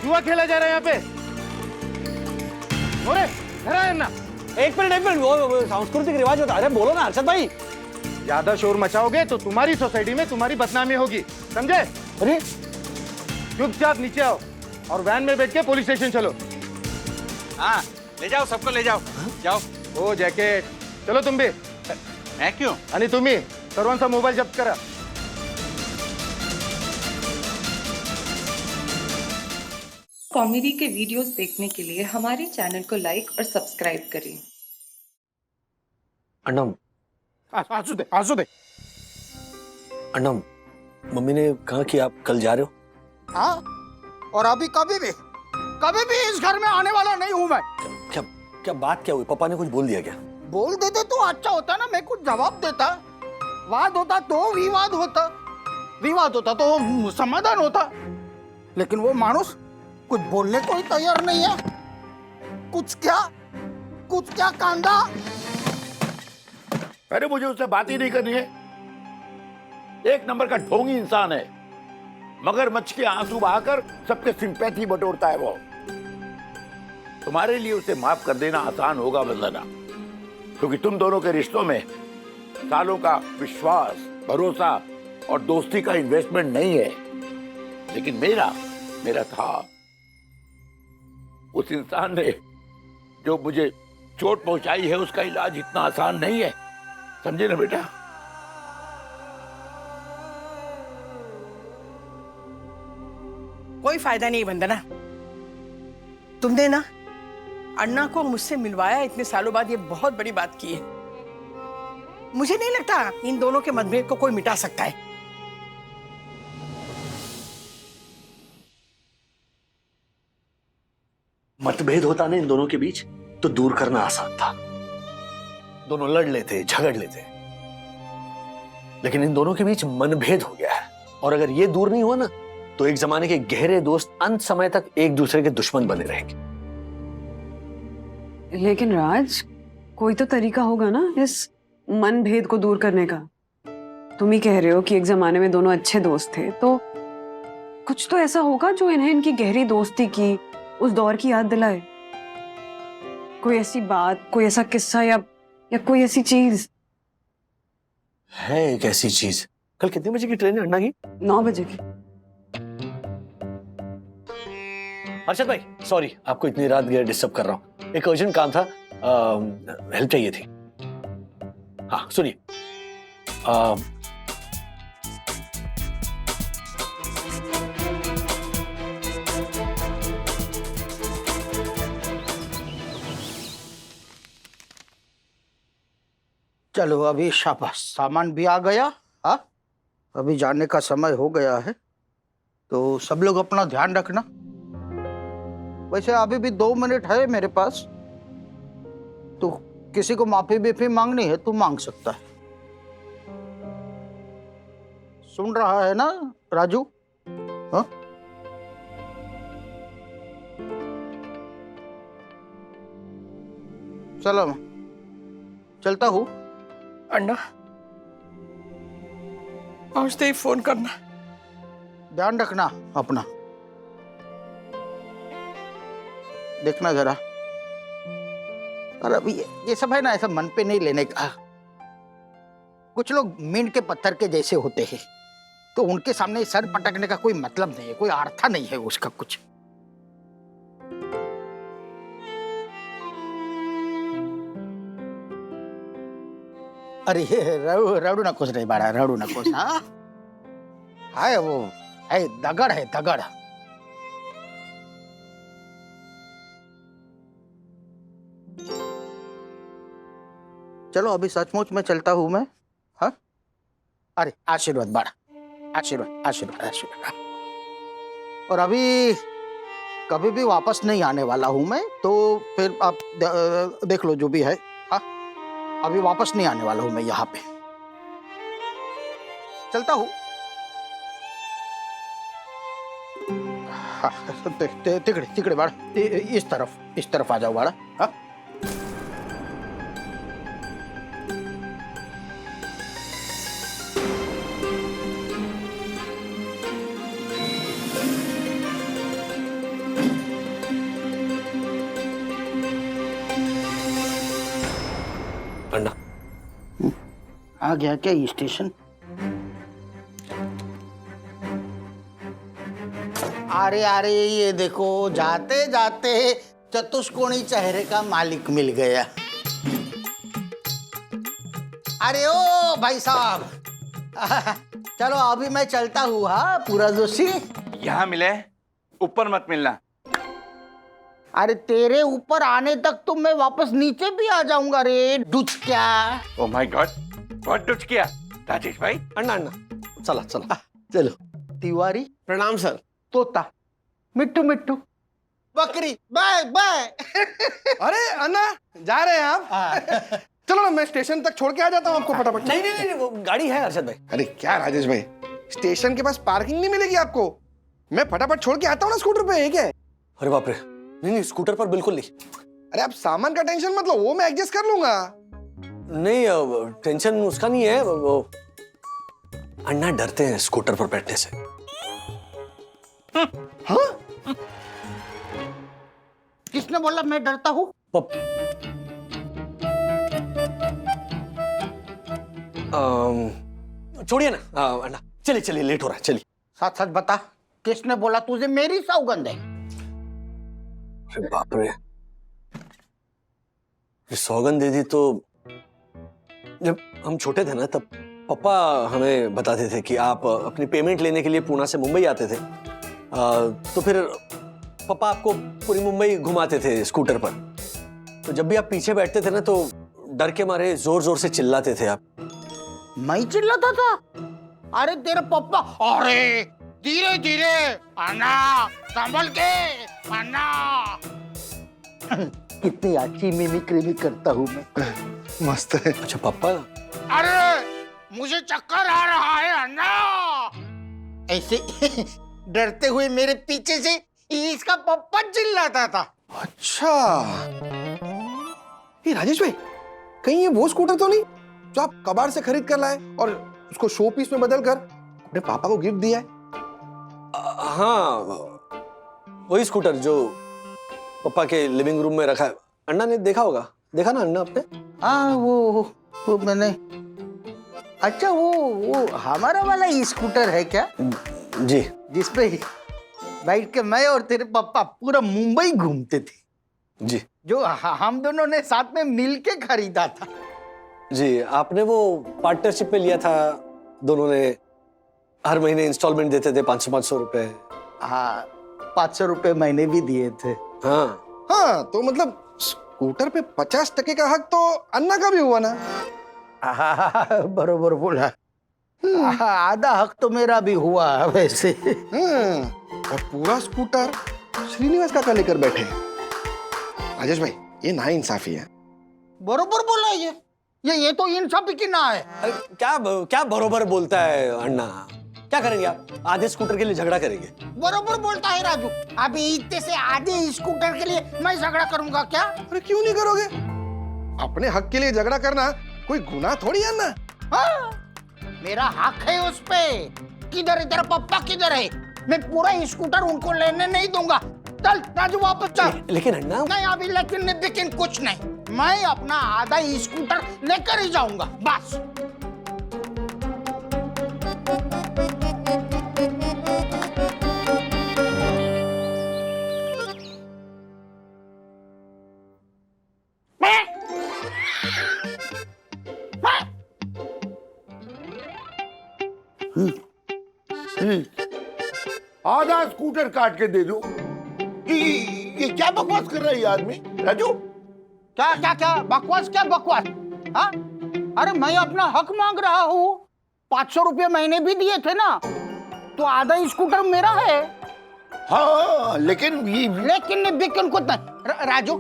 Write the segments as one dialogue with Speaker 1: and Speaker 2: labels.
Speaker 1: जुआ खेला जा रहा है यहाँ पे। अरे घर आए ना।
Speaker 2: एक मिनट, वो सांस्कृतिक रिवाज होता है। अरे बोलो ना हर्षद भाई।
Speaker 1: ज्यादा शोर मचाओगे तो तुम्हारी सोसाइटी में तुम्हारी बदनामी होगी, समझे?
Speaker 2: अरे
Speaker 1: चुपचाप नीचे आओ और वैन में बैठ के पुलिस स्टेशन चलो।
Speaker 3: हाँ ले जाओ, सबको ले जाओ। जाओ।
Speaker 1: ओ जॅकेट, चलो तुम भी।
Speaker 3: मैं क्यों?
Speaker 1: आणि तुम्ही सर्वांचा मोबाईल जप्त करा।
Speaker 4: कॉमेडी के वीडियोस देखने के लिए हमारे चैनल को लाइक और सब्सक्राइब करें।
Speaker 2: अन्ना,
Speaker 1: आंसू दे।
Speaker 2: अन्ना, मम्मी ने कहा कि आप कल जा रहे हो।
Speaker 5: हाँ, और अभी कभी भी इस घर में आने वाला नहीं हूँ मैं।
Speaker 2: क्या क्या बात क्या हुई? पापा ने कुछ बोल दिया क्या?
Speaker 5: बोल देते तो अच्छा होता ना, मैं कुछ जवाब देता। वाद होता तो विवाद होता तो समाधान होता। लेकिन वो मानुस कुछ बोलने को ही तैयार नहीं है। कुछ क्या कांदा।
Speaker 6: अरे मुझे उससे बात ही नहीं करनी है। एक नंबर का ढोंगी इंसान है। मगरमच्छ के आंसू बहाकर सबके सिंपैथी बटोरता है वो। तुम्हारे लिए उसे माफ कर देना आसान होगा वंदना, क्योंकि तुम दोनों के रिश्तों में सालों का विश्वास, भरोसा और दोस्ती का इन्वेस्टमेंट नहीं है। लेकिन मेरा था। उस इंसान ने जो मुझे चोट पहुंचाई है, उसका इलाज इतना आसान नहीं है, समझे ना बेटा?
Speaker 7: कोई फायदा नहीं वंदना। तुमने ना अन्ना को मुझसे मिलवाया इतने सालों बाद, ये बहुत बड़ी बात की है। मुझे नहीं लगता इन दोनों के मतभेद को कोई मिटा सकता है।
Speaker 2: मतभेद होता ना इन दोनों के बीच तो दूर करना आसान था। दोनों लड़ लेते, झगड़ लेते, लेकिन इन दोनों के बीच मनभेद हो गया है। और अगर ये दूर नहीं हुआ ना तो एक जमाने के गहरे दोस्त अंत समय तक एक दूसरे के दुश्मन बने रहेंगे।
Speaker 8: लेकिन राज, कोई तो तरीका होगा ना इस मनभेद को दूर करने का। तुम ही कह रहे हो कि एक जमाने में दोनों अच्छे दोस्त थे, तो कुछ तो ऐसा होगा जो इन्हें इनकी गहरी दोस्ती की, उस दौर की याद दिलाए। कोई ऐसी बात, कोई ऐसा किस्सा या कोई ऐसी चीज
Speaker 2: है। एक ऐसी चीज। कल कितने बजे की ट्रेन है अन्ना की?
Speaker 8: 9 बजे की।
Speaker 2: हर्षद भाई सॉरी, आपको इतनी रात डिस्टर्ब कर रहा हूँ। एक अर्जेंट काम था, हेल्प चाहिए थी। हाँ सुनिए,
Speaker 5: चलो अभी शाबाश, सामान भी आ गया। हाँ, अभी जाने का समय हो गया है, तो सब लोग अपना ध्यान रखना। वैसे अभी भी 2 मिनट है मेरे पास, तो किसी को माफी बीफी मांगनी है तो मांग सकता है। सुन रहा है ना राजू? हाँ? चलो मैं चलता हूँ।
Speaker 7: अन्ना पहुंचते ही फोन करना।
Speaker 5: ध्यान रखना अपना। देखना जरा। और अभी ये सब है ना, ऐसा मन पे नहीं लेने का। कुछ लोग मींट के पत्थर के जैसे होते हैं, तो उनके सामने सर पटकने का कोई मतलब नहीं है, कोई अर्थ नहीं है उसका कुछ। अरे रड़ू नकोस रे बाड़ा, रड़ू नकोस। हाँ है, वो है दगड़, है दगड़। चलो अभी सचमुच में चलता हूं मैं। हाँ, अरे आशीर्वाद बाड़ा, आशीर्वाद आशीर्वाद आशीर्वाद। और अभी कभी भी वापस नहीं आने वाला हूं मैं, तो फिर आप देख लो जो भी है। हाँ, अभी वापस नहीं आने वाला हूं मैं यहाँ पे। चलता हूं। हाँ, तिकड़े तिकड़े बाड़ा, इस तरफ आ जाओ बाड़ा। हाँ, आ गया क्या ये स्टेशन? अरे अरे ये देखो, जाते जाते चतुष्कोणी चेहरे का मालिक मिल गया। अरे ओ भाई साहब, चलो अभी मैं चलता हूँ। हाँ पूरा जोशी,
Speaker 3: यहाँ मिले, ऊपर मत मिलना।
Speaker 5: अरे तेरे ऊपर आने तक तो मैं वापस नीचे भी आ जाऊंगा रे डुच क्या।
Speaker 3: ओ माय गॉड, बहुत टच किया राजेश भाई।
Speaker 2: अन्ना अन्ना, चला चला।
Speaker 5: चलो। तिवारी
Speaker 2: प्रणाम सर।
Speaker 5: तोता, मिट्टू मिट्टू, बकरी, बाय बाय।
Speaker 1: अरे अन्ना, जा रहे हैं आप? चलो ना, मैं स्टेशन तक छोड़ के आ जाता हूँ आपको फटाफट।
Speaker 2: नहीं नहीं नहीं, वो गाड़ी है अरशद भाई।
Speaker 1: अरे क्या राजेश भाई, स्टेशन के पास पार्किंग नहीं मिलेगी आपको। मैं फटाफट छोड़ के आता हूँ ना स्कूटर पे, है क्या?
Speaker 2: अरे बाप रे, नहीं नहीं, स्कूटर पर बिल्कुल नहीं।
Speaker 1: अरे आप सामान का टेंशन मत लो, वो मैं एडजस्ट कर लूंगा।
Speaker 2: नहीं, टेंशन उसका नहीं है, वो अन्ना डरते हैं स्कूटर पर बैठने से।
Speaker 5: हाँ? किसने बोला मैं डरता हूँ?
Speaker 2: छोड़िए ना अन्ना, चलिए चलिए, लेट हो रहा है, चलिए।
Speaker 5: सच सच बता, किसने बोला तुझे मेरी सौगंध है?
Speaker 2: अरे बाप रे, ये सौगंध दे दी तो जब हम छोटे थे ना, तब पापा हमें बताते थे कि आप अपनी पेमेंट लेने के लिए पुणे से मुंबई आते थे। तो फिर पापा आपको पूरी मुंबई घुमाते थे स्कूटर पर। तो जब भी आप पीछे बैठते थे ना, तो डर के मारे जोर जोर से चिल्लाते थे आप।
Speaker 5: मैं चिल्लाता था? अरे तेरे पापा, अरे धीरे धीरे अन्ना, संभल के अन्ना। कितनी अच्छी मिमिक्री भी करता हूँ मैं।
Speaker 1: मस्त है।
Speaker 2: अच्छा पापा,
Speaker 5: अरे मुझे चक्कर आ रहा है अन्ना। ऐसे डरते हुए मेरे पीछे से इसका पप्पा चिल्लाता था।
Speaker 1: अच्छा, ये राजेश भाई, कहीं ये वो स्कूटर तो नहीं जो आप कबाड़ से खरीद कर लाए और उसको शो पीस में बदल कर अपने पापा को गिफ्ट दिया है?
Speaker 2: हाँ, वही स्कूटर जो पापा के लिविंग रूम में रखा है। अन्ना ने देखा होगा, देखा ना अन्ना आपने?
Speaker 5: हाँ वो मैंने। अच्छा वो हमारा वाला ही स्कूटर है क्या?
Speaker 2: जी।
Speaker 5: जिसपे बैठ के मैं और तेरे पापा पूरा मुंबई घूमते थे,
Speaker 2: जी
Speaker 5: जो हम दोनों ने साथ में मिलके खरीदा था।
Speaker 2: जी, आपने वो पार्टनरशिप पे लिया था, दोनों ने हर महीने इंस्टॉलमेंट देते थे 500 रुपए।
Speaker 5: हाँ, 500 रुपए महीने भी दिए थे।
Speaker 1: हाँ, तो मतलब स्कूटर पे 50% का हक तो अन्ना का भी हुआ ना?
Speaker 5: बरोबर बोला। आधा हक तो मेरा भी हुआ वैसे।
Speaker 1: और पूरा स्कूटर श्रीनिवास काका लेकर बैठे हैं। राजेश भाई, ये नाइंसाफी है।
Speaker 5: बरोबर बोला ये तो इंसाफी की ना है।
Speaker 2: अरे क्या बरोबर बोलता है अन्ना? क्या करेंगे आप? आधे स्कूटर के लिए झगड़ा करेंगे?
Speaker 5: बरोबर बोलता है राजू। अभी इतने से आधे स्कूटर के लिए मैं झगड़ा करूंगा क्या?
Speaker 1: अरे क्यों नहीं करोगे? अपने हक के लिए झगड़ा करना कोई गुनाह थोड़ी है ना।
Speaker 5: हाँ, मेरा हक है उस पे। किधर है तेरा पप्पा, किधर है? मैं पूरा स्कूटर उनको लेने नहीं दूंगा। चल राजू, वापस चल।
Speaker 2: लेकिन अन्ना,
Speaker 5: नहीं अभी लेकिन कुछ नहीं, मैं अपना आधा स्कूटर लेकर ही जाऊंगा बस।
Speaker 6: आधा स्कूटर काट के दे दो। ये क्या बकवास कर रहा है ये आदमी? राजू,
Speaker 5: क्या बकवास, क्या बकवास? हाँ, अरे मैं अपना हक मांग रहा हूँ। 500 रुपये महीने भी दिए थे ना, तो आधा स्कूटर मेरा है।
Speaker 6: हाँ लेकिन
Speaker 5: लेकिन कुछ नहीं। राजू,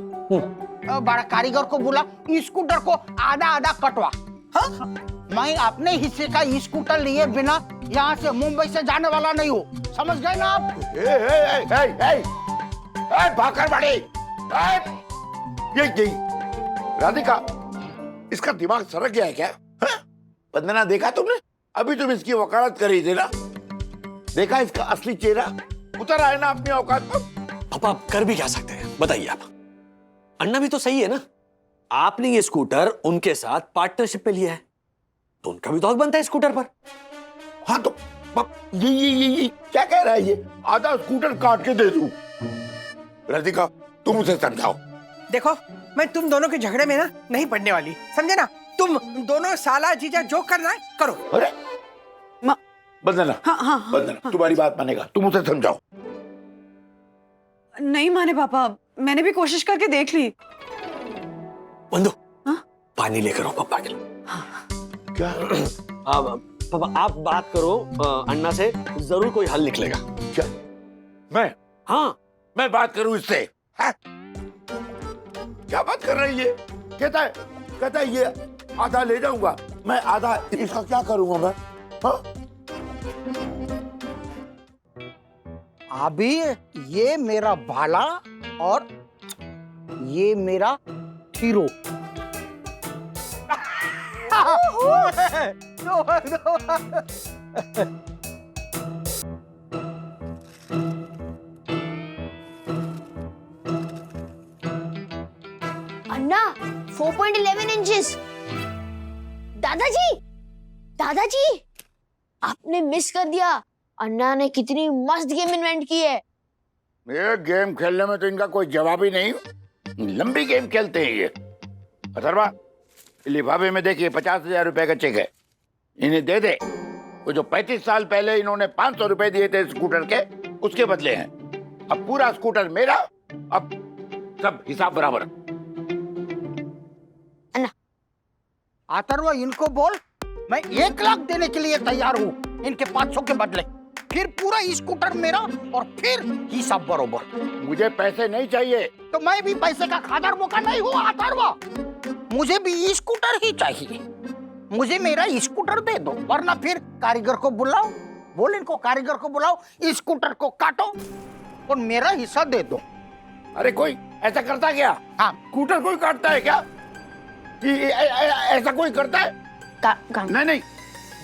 Speaker 5: बड़ा कारीगर को बुला, स्कूटर को आधा आधा कटवा। हाँ? मैं अपने हिस्से का स्कूटर लिए बिना यहाँ से मुंबई से जाने वाला नहीं हूँ, समझ गए ना आप?
Speaker 6: भाकर बड़े, ये राधिका, इसका दिमाग सरक गया है क्या? वंदना, देखा तुमने? अभी तुम इसकी वकालत कर रही थी ना? देखा इसका असली चेहरा उतर आया ना अपनी औकात पर?
Speaker 2: पापा आप कर भी क्या सकते हैं, बताइए आप। अन्ना भी तो सही है ना, आपने ये स्कूटर उनके साथ पार्टनरशिप पे लिया है, तो उनका भी तो हक बनता है स्कूटर पर।
Speaker 6: हाँ तो ये क्या कह रहा है ये? आधा स्कूटर काट के दे दूं? राधिका तुम उसे समझाओ।
Speaker 7: देखो मैं तुम दोनों के झगड़े में ना नहीं पड़ने वाली, समझे ना? तुम दोनों साला जीजा जो करना है करो।
Speaker 6: अरे
Speaker 8: माँ
Speaker 6: बंदना,
Speaker 8: हाँ हाँ हाँ,
Speaker 6: बंदना तुम्हारी बात मानेगा, तुम उसे समझाओ।
Speaker 8: नहीं माने पापा, मैंने भी कोशिश करके देख ली।
Speaker 2: बंधु
Speaker 8: हाँ?
Speaker 2: पानी लेकर आओ पापा के लिए।
Speaker 6: क्या?
Speaker 2: पापा आप बात करो अन्ना से, जरूर कोई हल निकलेगा।
Speaker 6: क्या मैं
Speaker 2: हाँ
Speaker 6: मैं बात करूं इससे? हाँ? क्या बात कर रही है? कहता है ये आधा ले जाऊंगा, मैं आधा इसका क्या करूंगा मैं? हाँ?
Speaker 5: अभी ये मेरा भाला और ये मेरा हीरो।
Speaker 9: अन्ना 4.11 इंचेस। दादाजी दादाजी आपने मिस कर दिया। अन्ना ने कितनी मस्त गेम इन्वेंट की है।
Speaker 6: ये गेम खेलने में तो इनका कोई जवाब ही नहीं। लंबी गेम खेलते हैं ये। अथर्वा लिफाफे में देखिए 50,000 रुपए का चेक है, इन्हें दे दे। वो जो 35 साल पहले इन्होंने 500 रुपए दिए थे स्कूटर के, उसके बदले हैं। अब पूरा स्कूटर मेरा, अब सब हिसाब बराबर।
Speaker 5: अथर्व इनको बोल मैं 1 लाख देने के लिए तैयार हूँ इनके 500 के बदले, फिर पूरा स्कूटर मेरा और फिर हिसाब बरोबर।
Speaker 6: मुझे पैसे नहीं चाहिए।
Speaker 5: तो मैं भी पैसे का खादर मौका नहीं हूँ अथर्व, मुझे भी स्कूटर ही चाहिए। मुझे मेरा स्कूटर दे दो, वरना फिर कारीगर को बुलाओ, बोल इनको कारीगर को बुलाओ, स्कूटर को काटो और मेरा हिस्सा दे दो।
Speaker 6: अरे कोई ऐसा करता क्या?
Speaker 5: हाँ
Speaker 6: स्कूटर कोई काटता है क्या? ऐसा कोई करता है? नहीं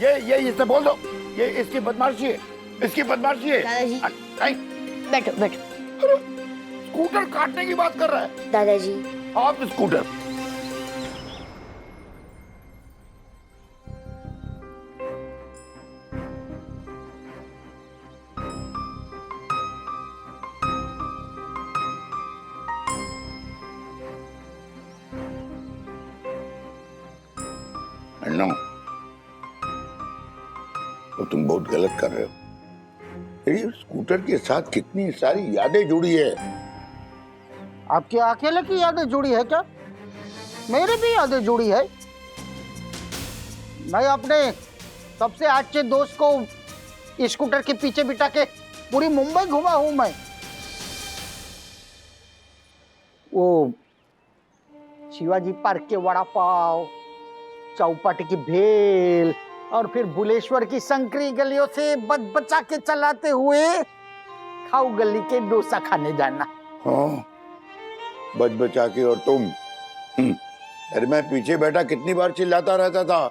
Speaker 6: ये इससे बोल दो, ये इसकी बदमाशी है, इसकी बदमाशी है।
Speaker 9: दादाजी
Speaker 6: नहीं
Speaker 9: बैठो बैठो।
Speaker 6: स्कूटर काटने की बात कर रहा है।
Speaker 9: दादाजी
Speaker 6: आप स्कूटर। अन्ना तो तुम बहुत गलत कर रहे हो। ये स्कूटर के साथ कितनी सारी यादें जुड़ी है।
Speaker 5: आपके अकेले की यादें जुड़ी है क्या? मेरी भी यादें जुड़ी है। मैं अपने सबसे अच्छे दोस्त को स्कूटर के पीछे बिठा के पूरी मुंबई घुमा हूं मैं। वो शिवाजी पार्क के वड़ा पाव, चौपाटी की भेल और फिर भुलेश्वर की संकरी गलियों से बचा के चलाते हुए खाऊ गली के डोसा खाने जाना।
Speaker 6: हाँ बचा के। और तुम अरे मैं पीछे बैठा कितनी बार चिल्लाता रहता था,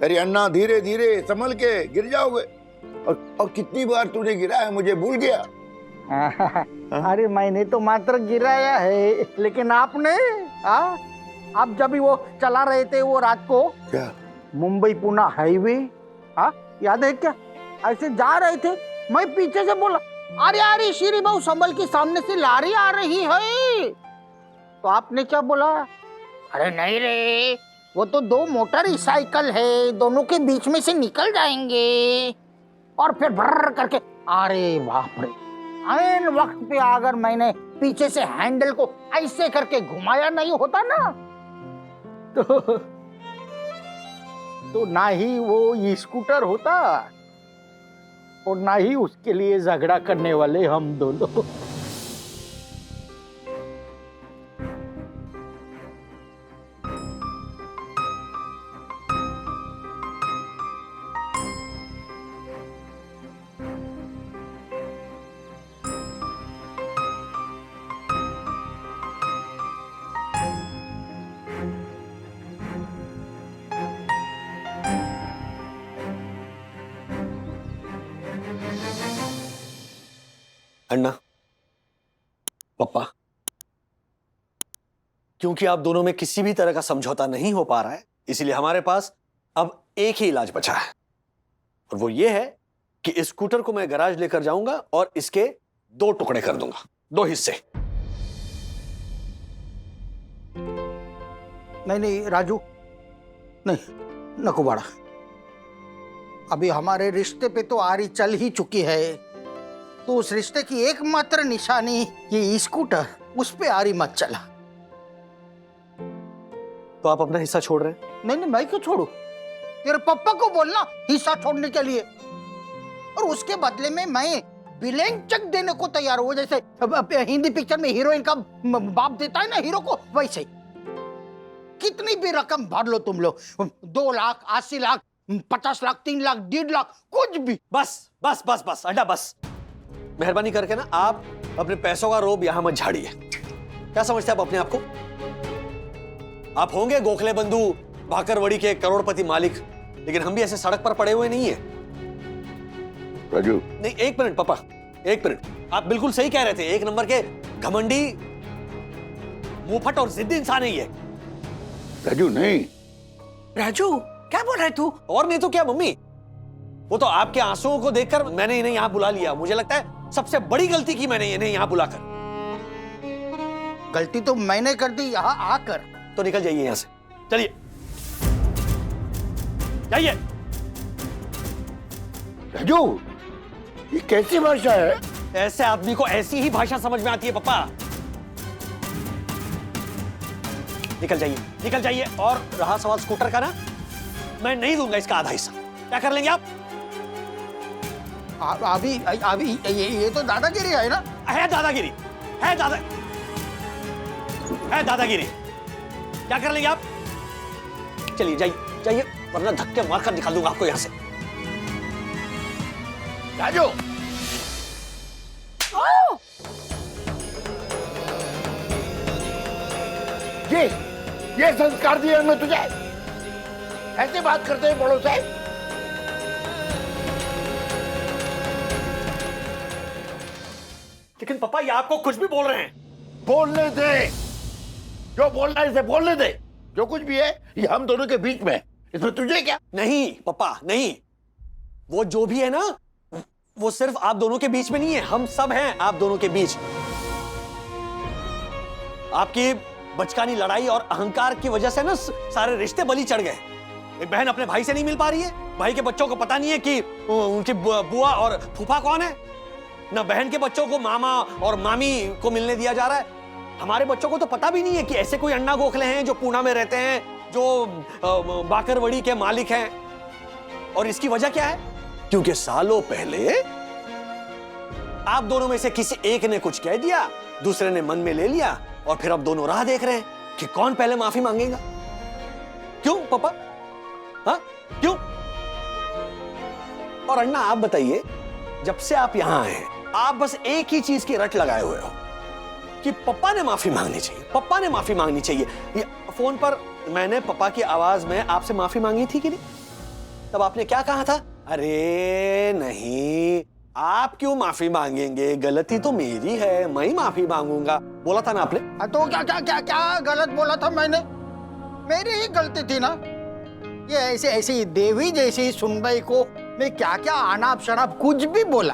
Speaker 6: अरे अन्ना धीरे धीरे संभल के गिर जाओगे। और कितनी बार तूने गिरा है मुझे भूल गया।
Speaker 5: अरे मैंने तो मात्र गिराया है, लेकिन आपने आप जब भी वो चला रहे थे वो रात को,
Speaker 6: क्या
Speaker 5: मुंबई पुणे हाईवे, याद है क्या? ऐसे जा रहे थे, मैं पीछे से बोला अरे अरे श्री बाबू संभल के, सामने से लारी आ रही है। तो आपने क्या बोला? अरे नहीं रे, वो तो 2 मोटर साइकिल है, दोनों के बीच में से निकल जाएंगे। और फिर भर्र करके, अरे बाप रे, ऐन वक्त पे अगर मैंने पीछे से हैंडल को ऐसे करके घुमाया नहीं होता ना, तो ना ही वो स्कूटर होता और ना ही उसके लिए झगड़ा करने वाले हम दोनों।
Speaker 2: अन्ना पापा, क्योंकि आप दोनों में किसी भी तरह का समझौता नहीं हो पा रहा है, इसलिए हमारे पास अब एक ही इलाज बचा है और वो ये है कि इस स्कूटर को मैं गैराज लेकर जाऊंगा और इसके 2 टुकड़े कर दूंगा, 2 हिस्से।
Speaker 5: नहीं राजू, नहीं नको बाड़ा। अभी हमारे रिश्ते पे तो आरी चल ही चुकी है, तो उस रिश्ते की एकमात्र निशानी ये स्कूटर, उस पे आरी मत चला।
Speaker 2: तो आप अपना हिस्सा छोड़ रहे हैं?
Speaker 5: नहीं मैं क्यों छोड़ू? तेरे पापा को बोलना हिस्सा छोड़ने के लिए, और उसके बदले में मैं बिलेन चेक देने को तैयार हूँ, जैसे अब हिंदी पिक्चर में हीरोइन का बाप देता है ना हीरो को, वैसे ही। कितनी भी रकम भर लो तुम लोग, 2 लाख, 80 लाख, 50 लाख, 3 लाख, 1.5 लाख, कुछ भी।
Speaker 2: बस बस बस बस अड्डा, बस मेहरबानी करके ना आप अपने पैसों का रोब यहां मत झाड़िए। क्या समझते हैं आप अपने आप को? आप होंगे गोखले बंधु भाकरवड़ी के करोड़पति मालिक, लेकिन हम भी ऐसे सड़क पर पड़े हुए नहीं है।
Speaker 6: राजू,
Speaker 2: नहीं, 1 मिनट पापा, 1 मिनट। आप बिल्कुल सही कह रहे थे, 1 नंबर के घमंडी, मुंहफट और जिद्दी इंसान है ये।
Speaker 6: राजू नहीं।
Speaker 7: राजू क्या बोल रहा है तू?
Speaker 2: और नहीं तो क्या मम्मी, वो तो आपके आंसुओं को देखकर मैंने इन्हें यहां बुला लिया। मुझे लगता है सबसे बड़ी गलती की मैंने इन्हें यहां बुलाकर।
Speaker 5: गलती तो मैंने कर दी यहाँ आकर।
Speaker 2: तो निकल जाइए यहां से, चलिए जाइए।
Speaker 6: राजू, ये कैसी भाषा है?
Speaker 2: ऐसे आदमी को ऐसी ही भाषा समझ में आती है पापा। निकल जाइए। और रहा सवाल स्कूटर का ना, मैं नहीं दूंगा इसका आधा हिस्सा। क्या कर लेंगे आप?
Speaker 5: अभी ये तो दादागिरी है ना?
Speaker 2: है दादागिरी, है दादागिरी। क्या कर लेंगे आप? चलिए जाइए, वरना धक्के मारकर निकाल दूंगा आपको यहां से।
Speaker 6: राजू, ये संस्कार दिए हमने तुझे? ऐसे बात करते हैं बड़ों से?
Speaker 2: लेकिन पापा ये आपको कुछ भी बोल रहे हैं।
Speaker 6: बोलने दे, जो बोलना है इसे बोलने दे। जो कुछ भी है ये हम दोनों के बीच में है, इसमें तुझे क्या?
Speaker 2: नहीं पापा नहीं, वो जो भी है ना, वो सिर्फ आप दोनों के बीच में नहीं है, हम सब हैं आप दोनों के बीच। आपकी बचकानी लड़ाई और अहंकार की वजह से ना सारे रिश्ते बलि चढ़ गए। एक बहन अपने भाई से नहीं मिल पा रही है, भाई के बच्चों को पता नहीं है कि उनकी बुआ और फूफा कौन है, ना बहन के बच्चों को मामा और मामी को मिलने दिया जा रहा है। हमारे बच्चों को तो पता भी नहीं है कि ऐसे कोई अण्णा गोखले हैं जो पूना में रहते हैं, जो बाकरवड़ी के मालिक हैं। और इसकी वजह क्या है? क्योंकि सालों पहले आप दोनों में से किसी एक ने कुछ कह दिया, दूसरे ने मन में ले लिया, और फिर अब दोनों राह देख रहे हैं कि कौन पहले माफी मांगेगा। क्यों पापा? हाँ क्यों? और अण्णा आप बताइए, जब से आप यहां आए आप बस एक ही चीज की रट लगाए हुए हो कि पप्पा ने माफी मांगनी चाहिए, पप्पा ने माफी मांगनी चाहिए। ये फोन पर मैंने पापा की आवाज में आपसे माफी मांगी थी कि नहीं? तब आपने क्या कहा था? अरे नहीं, आप क्यों माफी मांगेंगे, गलती तो मेरी है, मैं ही माफी मांगूंगा, बोला था ना आपने।
Speaker 5: तो क्या गलत बोला था मैंने? मेरी ही गलती थी ना। ये ऐसे देवी जैसी सुनबाई को मैं क्या अनाप शनाप कुछ भी बोला,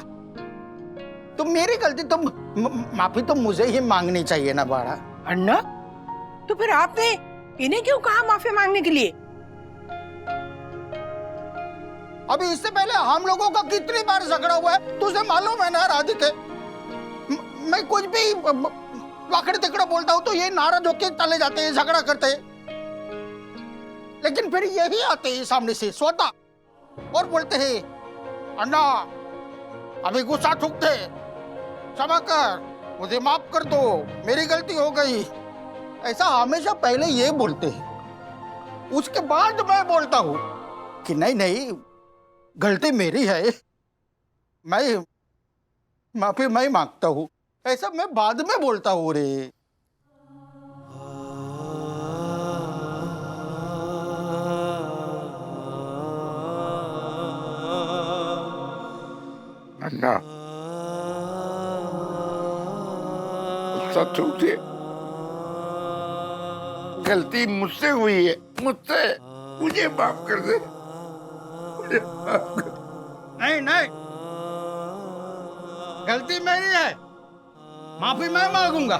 Speaker 5: तो मेरी गलती, तो माफी तो मुझे ही मांगनी चाहिए ना बाड़ा।
Speaker 7: अन्ना, तो फिर आपने इन्हें क्यों कहा माफी मांगने के लिए?
Speaker 5: अभी इससे पहले हम लोगों का कितनी बार झगड़ा हुआ है, तुझे मालूम है ना राधिके? मैं कुछ भी वाकड़ तिकड़ा बोलता हूँ तो ये नाराज होके चले जाते हैं, झगड़ा करते हैं। लेकिन फिर यही आते हैं सामने से स्वतः और बोलते हैं, अन्ना अभी गुस्सा ठुकते, क्षमा कर, मुझे माफ कर दो, मेरी गलती हो गई। ऐसा हमेशा पहले ये बोलते हैं, उसके बाद मैं बोलता हूँ कि नहीं, गलती मेरी है, मैं माफी मैं मांगता हूँ। ऐसा मैं बाद में बोलता हूँ रे।
Speaker 6: अन्ना, सचमुच से गलती मुझसे हुई है, मुझसे, मुझे माफ कर दे।
Speaker 5: नहीं नहीं, गलती मेरी है, माफी मैं मांगूंगा,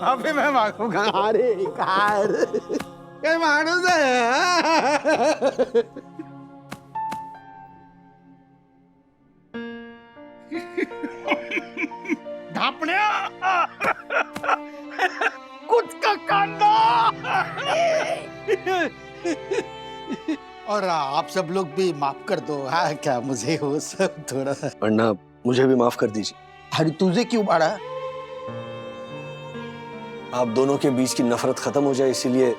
Speaker 5: माफी मैं मांगूंगा। अरे यार क्या मानूस है। ढापण्या कुछ का कांदा। और आप सब लोग भी माफ कर दो। हाँ क्या मुझे वो सब थोड़ा।
Speaker 2: अन्ना मुझे भी माफ कर दीजिए।
Speaker 5: अरे तुझे क्यों मारा?
Speaker 2: आप दोनों के बीच की नफरत खत्म हो जाए इसीलिए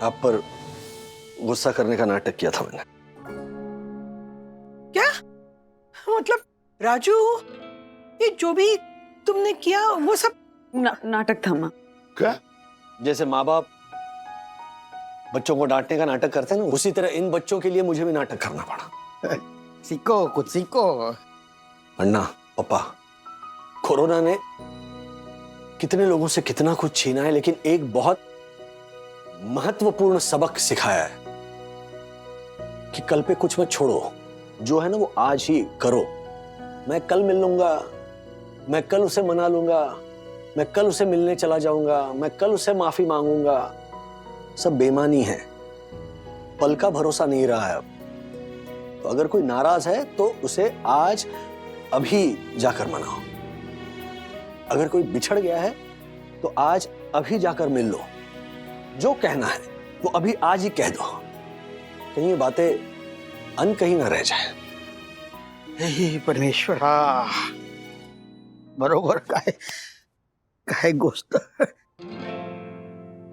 Speaker 2: आप पर गुस्सा करने का नाटक किया था मैंने।
Speaker 7: क्या मतलब राजू, ये जो भी तुमने किया वो सब
Speaker 8: नाटक था माँ।
Speaker 6: क्या?
Speaker 2: जैसे माँ बाप बच्चों को डांटने का नाटक करते हैं ना, उसी तरह इन बच्चों के लिए मुझे भी नाटक करना पड़ा।
Speaker 5: सीखो, कुछ सीखो।
Speaker 2: अन्ना पापा, कोरोना ने कितने लोगों से कितना कुछ छीना है, लेकिन एक बहुत महत्वपूर्ण सबक सिखाया है कि कल पे कुछ मत छोड़ो, जो है ना वो आज ही करो। मैं कल मिल लूंगा, मैं कल उसे मना लूंगा, मैं कल उसे मिलने चला जाऊंगा, मैं कल उसे माफी मांगूंगा, सब बेईमानी है। पल का भरोसा नहीं रहा है अब। तो अगर कोई नाराज है तो उसे आज अभी जाकर मनाओ। अगर कोई बिछड़ गया है तो आज अभी जाकर मिल लो। जो कहना है वो अभी आज ही कह दो, कहीं ये बातें अनकही ना रह जाए।
Speaker 5: हे परमेश्वरा, बरोबर काय गोष्ट।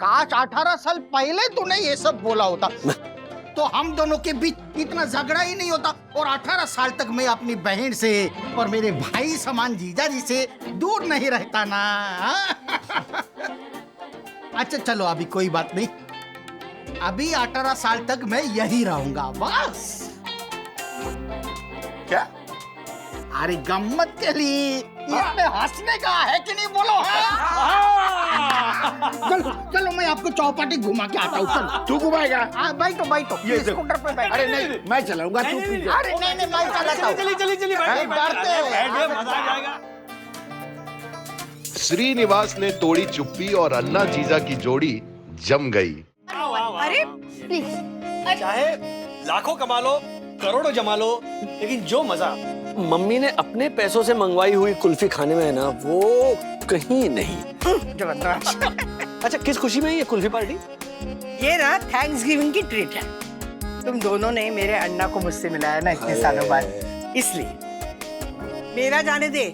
Speaker 5: काश 18 साल पहले तूने ये सब बोला होता तो हम दोनों के बीच इतना झगड़ा ही नहीं होता, और 18 साल तक मैं अपनी बहन से और मेरे भाई समान जीजा जी से दूर नहीं रहता ना। अच्छा चलो, अभी कोई बात नहीं, अभी 18 साल तक मैं यही रहूंगा बस।
Speaker 6: क्या?
Speaker 5: अरे गम्मत के लिए इसमें हंसने का है कि नहीं बोलो। चलो चलो, मैं आपको चौपाटी घुमा के आता हूँ। चलो
Speaker 6: तू घुमाएगा?
Speaker 5: बैठो बैठो,
Speaker 6: ये
Speaker 5: स्कूटर पे बैठो।
Speaker 6: अरे नहीं, मैं चलाऊंगा, तू पीछे।
Speaker 5: अरे नहीं नहीं, मैं चलाता हूँ।
Speaker 3: चलिए
Speaker 5: डरते हैं।
Speaker 3: मजा आ जाएगा।
Speaker 10: श्रीनिवास ने तोड़ी चुप्पी और अन्ना जीजा की जोड़ी जम गई।
Speaker 9: अरे प्लीज,
Speaker 2: चाहे लाखों कमा लो, करोड़ों जमा लो, लेकिन जो मजा मम्मी ने अपने पैसों से मंगवाई हुई कुल्फी खाने में है ना, वो कहीं नहीं।
Speaker 7: जबरदस्त।
Speaker 2: अच्छा, किस खुशी में है ये कुल्फी पार्टी?
Speaker 7: ये ना थैंक्स गिविंग की ट्रीट है। तुम दोनों ने मेरे अन्ना को मुझसे मिलाया ना इतने सालों बाद, इसलिए। मेरा जाने दे,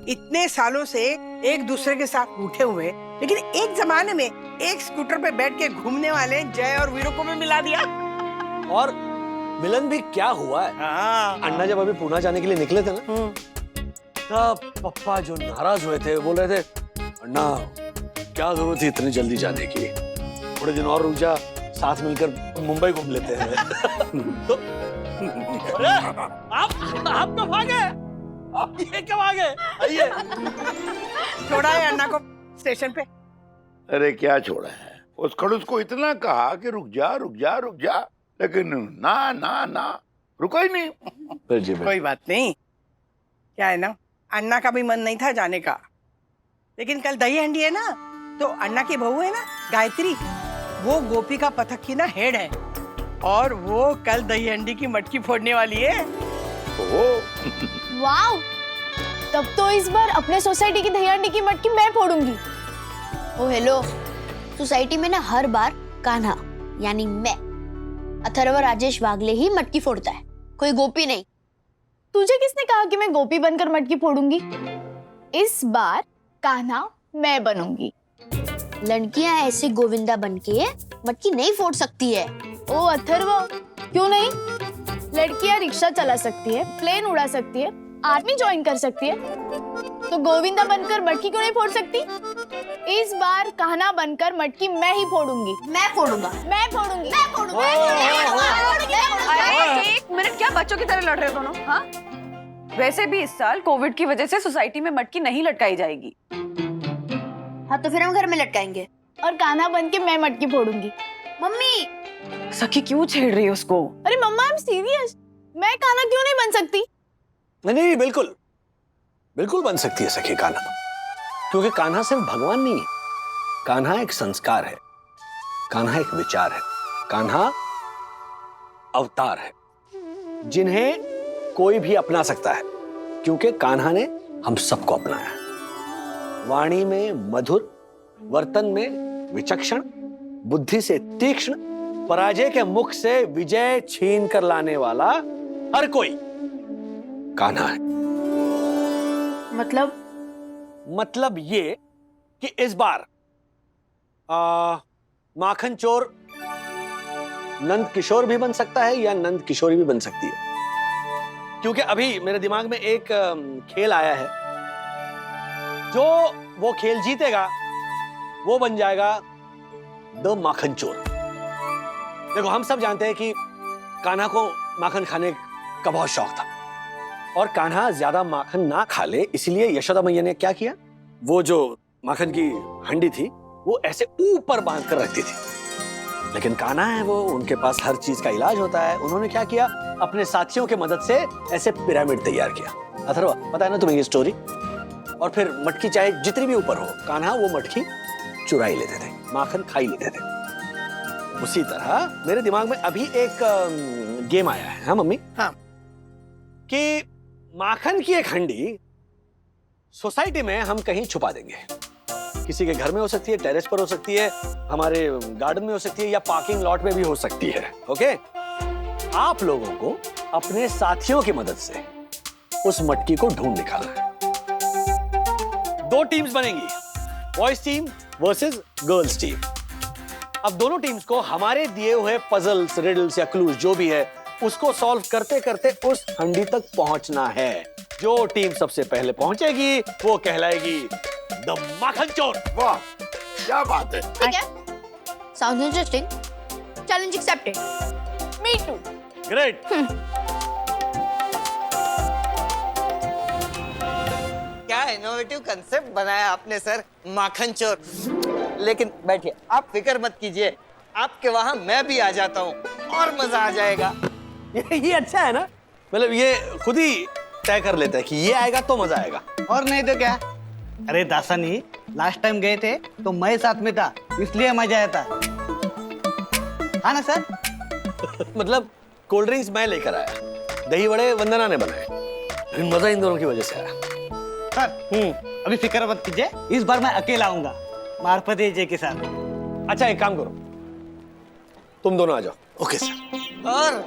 Speaker 7: इतने सालों से एक दूसरे के साथ उठे हुए, लेकिन एक जमाने में एक स्कूटर पे बैठ के घूमने वाले जय और वीरू को भी मिला दिया।
Speaker 2: और मिलन भी क्या हुआ है। अन्ना जब अभी पुणे जाने के लिए निकले थे ना, तब पप्पा जो नाराज हुए थे, बोल रहे थे अन्ना क्या जरूरत थी इतनी जल्दी जाने की, थोड़े दिन और रुक जा, साथ मिलकर मुंबई घूम लेते हैं। तो आप कब आ गए? ये कब आ गए? आइए।
Speaker 7: छोड़ा है अन्ना को स्टेशन पे।
Speaker 6: अरे क्या छोड़ा है? उस खड़ूस को इतना कहा कि रुक जा रुक जा रुक जा, लेकिन ना ना ना, रुका ही नहीं।
Speaker 7: कोई बात नहीं, क्या है ना, अन्ना का भी मन नहीं था जाने का, लेकिन कल दही हंडी है ना, तो अन्ना की बहू है ना गायत्री, वो गोपिका पथक की ना हेड है, और वो कल दही हंडी की मटकी फोड़ने वाली है।
Speaker 9: वाव, तब तो इस बार अपने सोसाइटी की दही हंडी की मटकी मैं फोड़ूंगी। ओ हेलो, सोसाइटी में ना हर बार कान्हा यानी मैं, अथर्व राजेश वागले ही मटकी फोड़ता है, कोई गोपी नहीं। तुझे किसने कहा कि मैं गोपी बनकर मटकी फोड़ूंगी? इस बार कान्हा मैं बनूंगी। लड़कियां ऐसे गोविंदा बनके मटकी नहीं फोड़ सकती है। ओ अथर्व, क्यों नहीं? लड़कियां रिक्शा चला सकती है, प्लेन उड़ा सकती है, आर्मी ज्वाइन कर सकती है, तो गोविंदा बनकर मटकी क्यों नहीं फोड़ सकती? इस बार कान्हा बनकर मटकी मैं ही फोड़ूंगी। मैं फोड़ूंगा, मैं फोड़ूंगी, मैं फोड़ूंगा।
Speaker 8: एक मिनट, क्या बच्चों की तरह लड़ रहे हो दोनों? हाँ, वैसे भी इस साल कोविड की वजह से सोसाइटी में मटकी नहीं लटकाई जाएगी।
Speaker 9: हाँ तो फिर हम घर में लटकाएंगे और कान्हा बन के मैं मटकी फोड़ूंगी। मम्मी,
Speaker 8: सखी क्यों छेड़ रही है उसको?
Speaker 9: अरे मम्मा आई एम सीरियस, मैं कान्हा क्यों नहीं बन सकती?
Speaker 2: नहीं नहीं, बिल्कुल बिल्कुल बन सकती है सखी कान्हा, क्योंकि कान्हा सिर्फ भगवान नहीं है, कान्हा एक संस्कार है, कान्हा एक विचार है, कान्हा अवतार है जिन्हें कोई भी अपना सकता है, क्योंकि कान्हा ने हम सबको अपनाया है। वाणी में मधुर, वर्तन में विचक्षण, बुद्धि से तीक्ष्ण, पराजय के मुख से विजय छीन कर लाने वाला हर कोई कान्हा है। मतलब ये कि इस बार माखन चोर नंद किशोर भी बन सकता है या नंद किशोरी भी बन सकती है, क्योंकि अभी मेरे दिमाग में एक खेल आया है, जो वो खेल जीतेगा वो बन जाएगा द माखन चोर। देखो, हम सब जानते हैं कि कान्हा को माखन खाने का बहुत शौक था, और कान्हा ज्यादा माखन ना खा ले इसलिए यशोदा मैया ने क्या किया, वो जो माखन की हंडी थी वो ऐसे ऊपर बांध कर रखती थी। लेकिन कान्हा है वो, उनके पास हर चीज का इलाज होता है। उन्होंने क्या किया, अपने साथियों की मदद से ऐसे पिरामिड तैयार किया। अथर्वा, पता है ना तुम्हें ये स्टोरी? और फिर मटकी चाहे जितनी भी ऊपर हो, कान्हा वो मटकी चुराई लेते थे, माखन खाई लेते थे। उसी तरह मेरे दिमाग में अभी एक गेम आया है, हाँ मम्मी?
Speaker 7: हाँ।
Speaker 2: कि माखन की एक हंडी सोसाइटी में हम कहीं छुपा देंगे, किसी के घर में हो सकती है, टेरेस पर हो सकती है, हमारे गार्डन में हो सकती है, या पार्किंग लॉट में भी हो सकती है। ओके, आप लोगों को अपने साथियों की मदद से उस मटकी को ढूंढ निकालना है। 2 टीम्स बनेंगी, boys team versus girls team. अब दोनों टीम्स को हमारे दिए हुए पजल्स, रिडल्स या क्लूज जो भी है उसको सॉल्व करते करते उस हंडी तक पहुंचना है। जो टीम सबसे पहले पहुंचेगी वो कहलाएगी द माखन चोर।
Speaker 6: वाह, क्या बात है।
Speaker 9: ठीक है, sounds interesting, challenge accepted. Me too.
Speaker 2: Great.
Speaker 11: क्या इनोवेटिव कंसेप्ट बनाया आपने सर, माखन चोर। लेकिन बैठिए, आप फिक्र मत कीजिए, आपके वहां मैं भी आ जाता हूँ और मजा आ जाएगा।
Speaker 2: ये अच्छा है ना, मतलब ये खुद ही तय कर लेता है कि ये आएगा तो मजा आएगा।
Speaker 11: और नहीं तो क्या। अरे दासानी, लास्ट टाइम गए थे तो मैं साथ में था, इसलिए मजा आया था। हाँ ना सर?
Speaker 2: मतलब कोल्ड ड्रिंक्स मैं लेकर आया, दही वड़े वंदना ने बनाए, लेकिन मजा इन दोनों की वजह से आया।
Speaker 11: सर अभी फिक्र मत कीजिए, इस बार मैं अकेला आऊंगा मार्फत जी के साथ।
Speaker 2: अच्छा, एक काम करो, तुम दोनों आ जाओ। Okay sir.
Speaker 11: और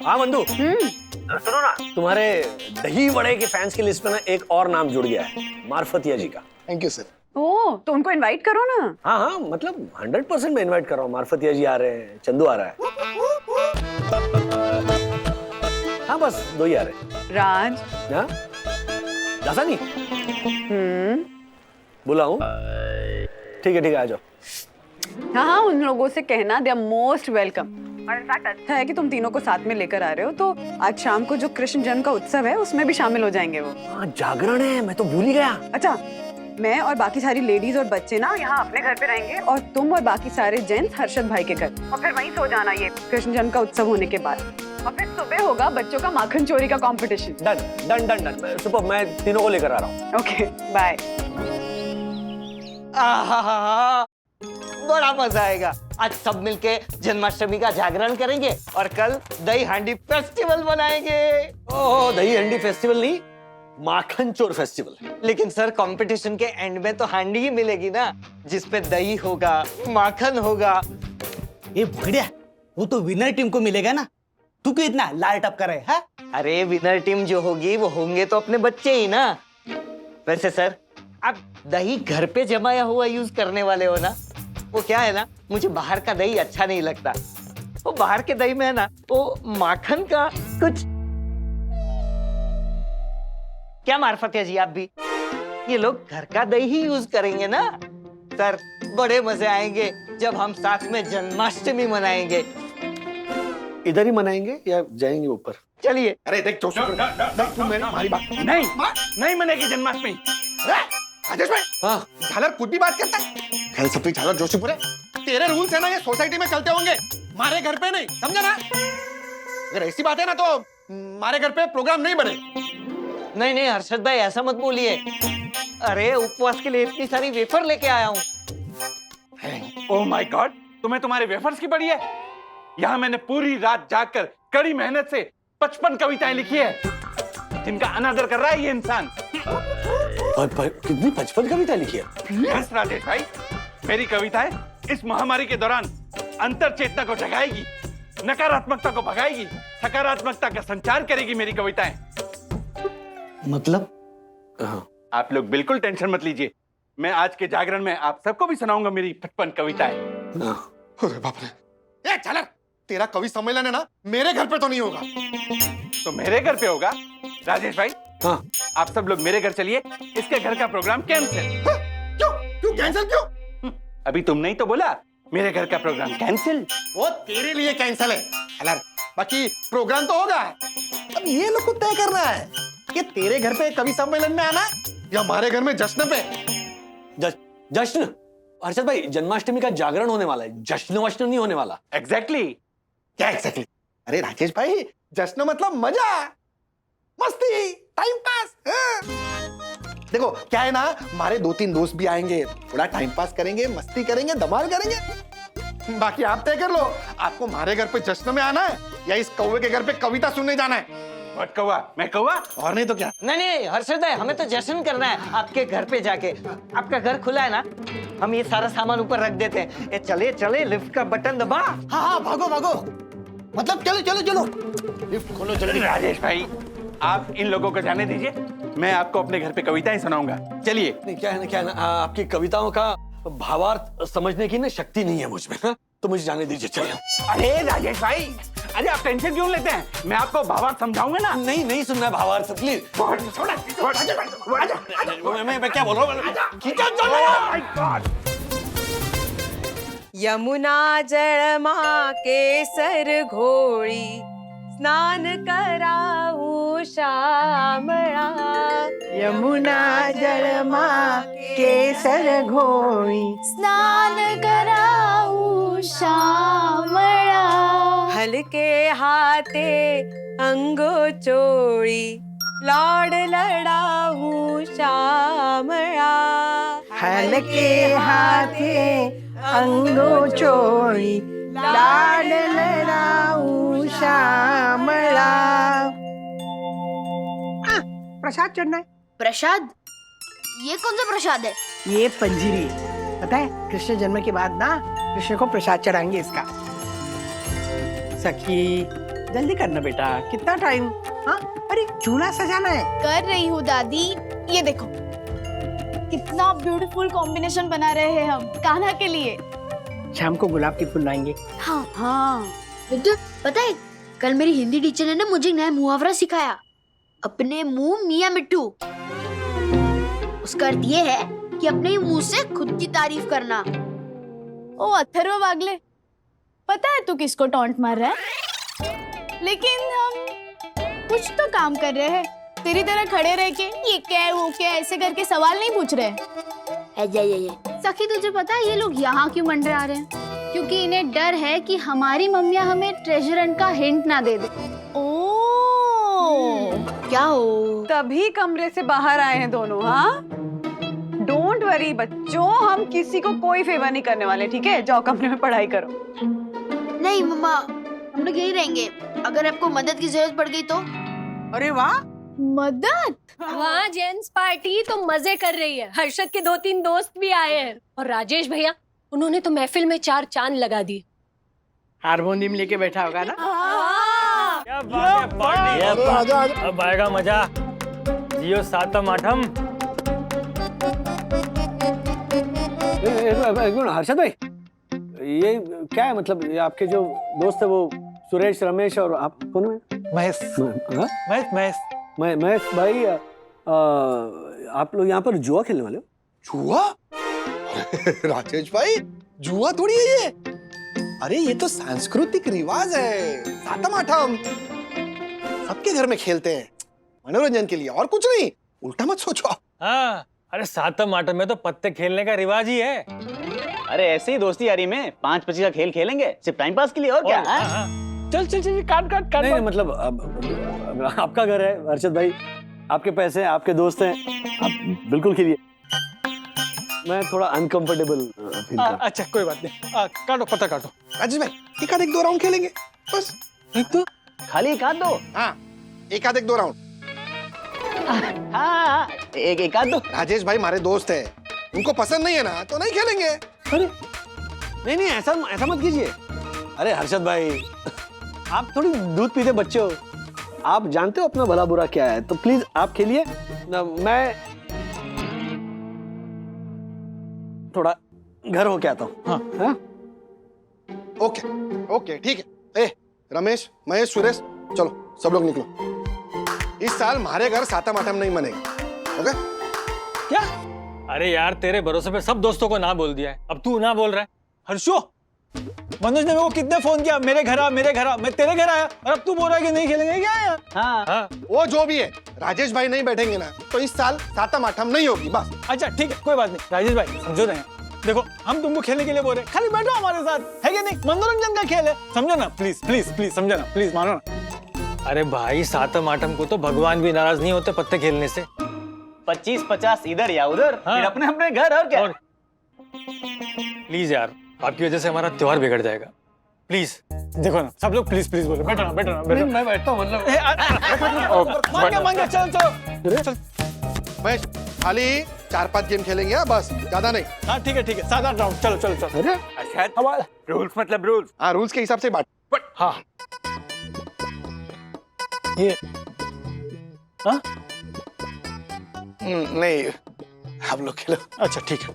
Speaker 2: हाँ मंदू, सुनो ना, तुम्हारे दही वड़े के फैंस की लिस्ट में ना एक और नाम जुड़ गया है, मार्फतिया जी का।
Speaker 1: Thank you sir.
Speaker 8: ओ, तो उनको इनवाइट करो ना।
Speaker 2: हाँ हाँ, मतलब 100% मैं इनवाइट कर रहा हूँ। मार्फतिया जी आ रहे हैं, चंदू आ रहा है। हाँ, बस 2 ही आ रहे हैं।
Speaker 8: राज।
Speaker 2: हाँ, दासानी बुलाऊं? ठीक है, आ जाओ।
Speaker 8: हाँ हाँ, उन लोगों से कहना दे आर मोस्ट वेलकम। और इनफैक्ट अच्छा है कि तुम तीनों को साथ में लेकर आ रहे हो, तो आज शाम को जो कृष्ण जन्म का उत्सव है उसमें भी शामिल हो जाएंगे वो।
Speaker 2: हाँ, जागरण है, मैं तो भूल ही गया।
Speaker 8: अच्छा, मैं और बाकी सारी लेडीज और बच्चे ना यहाँ अपने घर पे रहेंगे, और तुम और बाकी सारे जेंट्स हर्षद भाई के घर, और फिर वहीं सो जाना ये कृष्ण जन्म का उत्सव होने के बाद। और फिर सुबह होगा बच्चों का माखन चोरी का competition.
Speaker 2: Done done done done, super, मैं तीनों को लेकर आ रहा हूँ।
Speaker 8: Okay, bye.
Speaker 11: बड़ा मजा आएगा। आज सब मिलके जन्माष्टमी का जागरण करेंगे और कल दही हांडी फेस्टिवल मनाएंगे।
Speaker 2: ओह, दही हंडी फेस्टिवल नहीं, माखन चोर फेस्टिवल।
Speaker 11: लेकिन सर, कंपटीशन के एंड में तो हांडी ही मिलेगी ना, जिसपे दही होगा, माखन होगा।
Speaker 12: ये भगड़िया, वो तो विनर टीम को मिलेगा ना, तू क्यों इतना लाइट अप कर रहे है?
Speaker 11: अरे विनर टीम जो होगी वो होंगे तो अपने बच्चे ही ना। वैसे सर, आप दही घर पे जमाया हुआ यूज करने वाले हो ना? वो क्या है ना, मुझे बाहर का दही अच्छा नहीं लगता। वो बाहर के दही में है ना, वो माखन का कुछ। क्या मार्फत है जी, आप भी ये लोग घर का दही ही यूज करेंगे ना? सर, बड़े मजे आएंगे जब हम साथ में जन्माष्टमी मनाएंगे।
Speaker 2: इधर ही मनाएंगे या जाएंगे ऊपर?
Speaker 11: चलिए।
Speaker 1: अरे देख, तू हमारी बात
Speaker 12: नहीं मनेगी जन्माष्टमी।
Speaker 1: राजेश भाई,
Speaker 2: हाँ,
Speaker 1: झालर खुद भी बात करता है। कल सब झाला जोशीपुरे, तेरे रूल्स है ना, ये सोसाइटी में चलते होंगे, हमारे घर पे नहीं, समझा ना? अगर ऐसी बात है ना तो हमारे घर पे प्रोग्राम नहीं बने।
Speaker 11: नहीं नहीं हर्षद भाई ऐसा मत बोलिए। अरे उपवास के लिए इतनी सारी वेफर लेके आया हूँ।
Speaker 3: ओह माय गॉड, तुम्हें तुम्हारे वेफर्स की पड़ी है? यहाँ मैंने पूरी रात जागकर कड़ी मेहनत से 55 कविताएं लिखी है, जिनका अनादर कर रहा है ये इंसान।
Speaker 2: कितनी 55 कविता लिखी है?
Speaker 3: यस राजेश भाई, मेरी कविताएं इस महामारी के दौरान अंतर चेतना को जगाएगी, नकारात्मकता को भगाएगी, सकारात्मकता का संचार करेगी मेरी कविताएं।
Speaker 2: मतलब?
Speaker 3: आप लोग बिल्कुल टेंशन मत लीजिए, मैं आज के जागरण में आप सबको भी सुनाऊंगा मेरी 55 कविताएं।
Speaker 1: अरे बाप रे, ए झालर, तेरा कवि सम्मेलन है ना, मेरे घर पे तो नहीं होगा।
Speaker 3: तो मेरे घर पे होगा। राजेश भाई,
Speaker 2: हाँ,
Speaker 3: आप सब लोग मेरे घर चलिए, इसके घर का प्रोग्राम कैंसिल।
Speaker 1: क्यों क्यों कैंसिल क्यों?
Speaker 3: अभी तुमने ही तो बोला मेरे घर का प्रोग्राम कैंसिल।
Speaker 1: वो तेरे लिए कैंसिल है झालर, बाकी प्रोग्राम तो होगा। अब ये लोग को तय करना है कि तेरे घर पे कवि सम्मेलन में आना या हमारे घर में जश्न पे।
Speaker 2: जश्न? हर्षद भाई, जन्माष्टमी का जागरण होने वाला है, जश्न वश्न नहीं होने वाला।
Speaker 3: एग्जैक्टली।
Speaker 1: क्या एग्जैक्टली? अरे राजेश भाई, जश्न मतलब मजा, मस्ती, टाइम पास। देखो क्या है ना, हमारे 2-3 दोस्त भी आएंगे, थोड़ा टाइम पास करेंगे, मस्ती करेंगे, धमाल करेंगे। बाकी आप तय कर लो, आपको हमारे घर पे जश्न में आना है या इस कौवे के घर पे कविता सुनने जाना है।
Speaker 3: व्हाट कौवा? मैं कौवा?
Speaker 1: और नहीं तो क्या।
Speaker 11: नहीं नहीं हर्षद भाई, हमें तो जश्न करना है आपके घर पे जाके। आपका घर खुला है ना, हम ये सारा सामान ऊपर रख देते हैं। ये चले चले, लिफ्ट का बटन दबा।
Speaker 5: हाँ हाँ भागो भागो, मतलब चलो चलो चलो,
Speaker 1: लिफ्ट खोलो जल्दी।
Speaker 3: राजेश भाई, आप इन लोगों को जाने दीजिए, मैं आपको अपने घर पे कविताएं सुनाऊंगा। चलिए।
Speaker 2: नहीं, क्या है ना, आपकी कविताओं का भावार्थ समझने की ना शक्ति नहीं है मुझ में, हाँ? तो मुझे जाने दीजिए, चलिए।
Speaker 3: अरे राजेश भाई, अरे आप टेंशन क्यों लेते हैं, मैं आपको भावार्थ समझाऊंगा ना।
Speaker 2: नहीं नहीं सुनना है भावार्थ, प्लीज। मैं क्या बोल रहा हूँ?
Speaker 13: यमुना जलमा केसर घोड़ी, स्नान कराऊं श्यामला।
Speaker 7: यमुना जलमा केसर घोड़ी,
Speaker 9: स्नान कराऊं श्यामला।
Speaker 13: हल्के हाथे अंगो चोड़ी, लाड लड़ाऊं श्यामला।
Speaker 7: हल्के हाथे अंगो चोड़ी, लाड लड़ाऊं श्यामला। प्रसाद चढ़ना है।
Speaker 9: प्रसाद? ये कौन सा प्रसाद है?
Speaker 7: ये पंजीरी, पता है कृष्ण जन्म के बाद ना कृष्ण को प्रसाद चढ़ाएंगे इसका। सखी जल्दी करना बेटा, कितना टाइम? हाँ, अरे चूल्हा सजाना है।
Speaker 9: कर रही हूँ दादी। ये देखो कितना ब्यूटीफुल कॉम्बिनेशन बना रहे हैं हम कान्हा के लिए।
Speaker 7: शाम को गुलाब के फूल लाएंगे।
Speaker 9: हाँ हाँ। तो पता है, कल मेरी हिंदी टीचर ने ना मुझे नया मुहावरा सिखाया, अपने मुंह मियां मिट्टू। उसका अर्थ ये है कि अपने मुंह से खुद की तारीफ करना। ओ अथर्व वागले, पता है तू किसको टॉन्ट मार रहा है? लेकिन हम कुछ तो काम कर रहे हैं, तेरी तरह खड़े रह के ये क्या है वो क्या है ऐसे करके सवाल नहीं पूछ रहे। सखी तुझे पता है ये लोग यहाँ क्यों मंडरा रहे हैं? क्योंकि इन्हें डर है कि हमारी मम्मियाँ हमें ट्रेजर हंट का हिंट ना दे दे। क्या हो?
Speaker 8: तभी कमरे से बाहर आए हैं दोनों। हाँ, डोंट वरी बच्चों, हम किसी को कोई फेवर नहीं करने वाले, ठीक है? जाओ कमरे में पढ़ाई करो।
Speaker 9: नहीं मम्मा, हम लोग यही रहेंगे, अगर आपको मदद की जरूरत पड़ गई तो।
Speaker 7: अरे वाह,
Speaker 9: मदद?
Speaker 13: वहाँ जेंट्स पार्टी तो मजे कर रही है, हर्षद के 2-3 दोस्त भी आए हैं, और राजेश भैया उन्होंने तो महफिल में 4 चांद लगा दिए।
Speaker 7: हारमोनियम लेके बैठा होगा ना।
Speaker 12: क्या बात है, पार्टी अब आएगा मजा। जियो सातम आठम।
Speaker 2: हर्षद भाई, ये क्या है, मतलब ये आपके जो दोस्त है वो सुरेश, रमेश और आप कौन है?
Speaker 12: महेश।
Speaker 2: महेश भाई, आप लोग यहाँ पर जुआ खेलने वाले हो?
Speaker 1: जुआ? राजेश भाई, जुआ थोड़ी है ये। अरे ये तो सांस्कृतिक रिवाज है, सातम आठम सबके घर में खेलते हैं मनोरंजन के लिए, और कुछ नहीं। उल्टा मत सोचो।
Speaker 12: हाँ, अरे सातम आठम में तो पत्ते खेलने का रिवाज ही है। अरे ऐसे ही दोस्ती यारी में 5-25 का खेल खेलेंगे सिर्फ टाइम पास के लिए, और क्या?
Speaker 3: चल चल चल, काट काट काट।
Speaker 2: नहीं मतलब अब आपका घर है हर्षद भाई, आपके पैसे हैं, आपके दोस्त हैं, आप बिल्कुल खेलिए। मैं थोड़ा अनकंफर्टेबल फील कर।
Speaker 3: अच्छा कोई बात नहीं, काटो पता काटो।
Speaker 1: राजेश भाई एक आध एक दो राउंड खेलेंगे बस।
Speaker 3: एक तो
Speaker 12: खाली एक आध दो?
Speaker 1: हाँ एक आध एक दो राउंड।
Speaker 12: हाँ एक आध दो।
Speaker 1: राजेश भाई हमारे दोस्त है, उनको पसंद नहीं है ना तो नहीं खेलेंगे।
Speaker 2: अरे नहीं नहीं ऐसा मत कीजिए। अरे हर्षद भाई आप थोड़ी दूध पीते बच्चे हो, आप जानते हो अपना भला बुरा क्या है, तो प्लीज आप खेलिए। मैं थोड़ा घर होके आता हूँ। हाँ
Speaker 1: ओके ओके ठीक है। ए रमेश महेश सुरेश चलो सब लोग निकलो। इस साल हमारे घर सातम आठम नहीं मनेगा। ओके?
Speaker 3: क्या? अरे यार तेरे भरोसे पे सब दोस्तों को ना बोल दिया है, अब तू ना बोल रहा है। हर्षो, मनोज ने मेरे को कितने फोन किया, मेरे घर आ, मैं तेरे घर आया, और अब तू बोल रहा है कि नहीं खेलेंगे क्या यार?
Speaker 12: हाँ
Speaker 1: वो जो भी है, राजेश भाई नहीं बैठेंगे ना तो इस साल सातम आठम नहीं होगी बस।
Speaker 3: अच्छा ठीक है कोई बात नहीं राजेश भाई, समझो ना, देखो हम तुमको खेलने के लिए बोल रहे हैं, खाली बैठो हमारे साथ, है कि नहीं? मनोरंजन का खेल है, समझो ना प्लीज प्लीज प्लीज, समझो ना प्लीज, मानो ना। अरे भाई सातम आठम को तो भगवान भी नाराज नहीं होते पत्ते खेलने से।
Speaker 12: 25-50 इधर या उधर, फिर अपने अपने घर, और क्या?
Speaker 3: प्लीज यार, आपकी वजह से हमारा त्योहार बिगड़ जाएगा, प्लीज। देखो ना सब लोग प्लीज प्लीज बोलो, बैठो ना बैठो ना बैठो।
Speaker 2: मैं बैठता हूँ मतलब।
Speaker 3: मान गया चल।
Speaker 1: महेश खाली 4-5 गेम खेलेंगे बस, ज्यादा नहीं।
Speaker 3: हाँ ठीक है 7-8 राउंड, चलो चलो चलो।
Speaker 1: अरे
Speaker 3: अच्छा
Speaker 6: रूल्स मतलब रूल्स।
Speaker 1: हाँ रूल्स के हिसाब से बांट।
Speaker 3: हाँ ये हाँ
Speaker 1: नहीं आप लोग खेलो।
Speaker 3: अच्छा ठीक है।